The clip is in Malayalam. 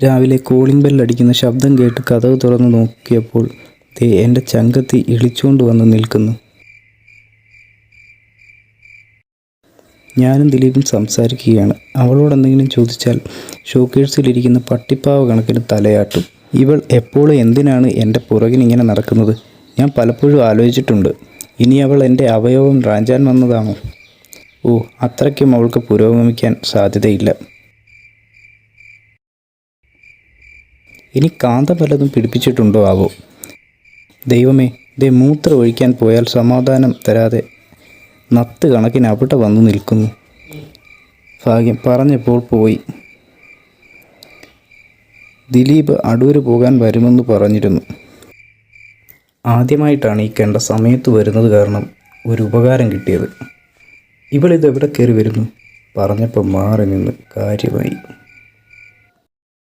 രാവിലെ കോളിംഗ് ബെല്ലടിക്കുന്ന ശബ്ദം കേട്ട് കതക് തുറന്ന് നോക്കിയപ്പോൾ എൻ്റെ ചങ്കത്തി ഇളിച്ചുകൊണ്ട് വന്ന് നിൽക്കുന്നു. ഞാനും ദിലീപും സംസാരിക്കുകയാണ്. അവളോട് എന്തെങ്കിലും ചോദിച്ചാൽ ഷോക്കേഴ്സിലിരിക്കുന്ന പട്ടിപ്പാവ കണക്കിന് തലയാട്ടും. ഇവൾ എപ്പോഴും എന്തിനാണ് എൻ്റെ പുറകിനിങ്ങനെ നടക്കുന്നത്? ഞാൻ പലപ്പോഴും ആലോചിച്ചിട്ടുണ്ട്. ഇനി അവൾ എൻ്റെ അവയവം റാഞ്ചാൻ വന്നതാണോ? അത്രയ്ക്കും അവൾക്ക് പുരോഗമിക്കാൻ സാധ്യതയില്ല. ഇനി കാന്തം വല്ലതും പിടിപ്പിച്ചിട്ടുണ്ടോ ആവോ? ദൈവമേ, മൂത്രം ഒഴിക്കാൻ പോയാൽ സമാധാനം തരാതെ നത്ത് കണക്കിന് അവിടെ വന്നു നിൽക്കുന്നു. ഭാഗ്യം, പറഞ്ഞപ്പോൾ പോയി. ദിലീപ് അടൂർ പോകാൻ വരുമെന്ന് പറഞ്ഞിരുന്നു. ആദ്യമായിട്ടാണ് ഈ കണ്ട സമയത്ത് വരുന്നത് കാരണം ഒരു ഉപകാരം കിട്ടിയത്. ഇവളിതെവിടെ കയറി വരുന്നു? പറഞ്ഞപ്പോൾ മാറി നിന്ന് കാര്യമായി.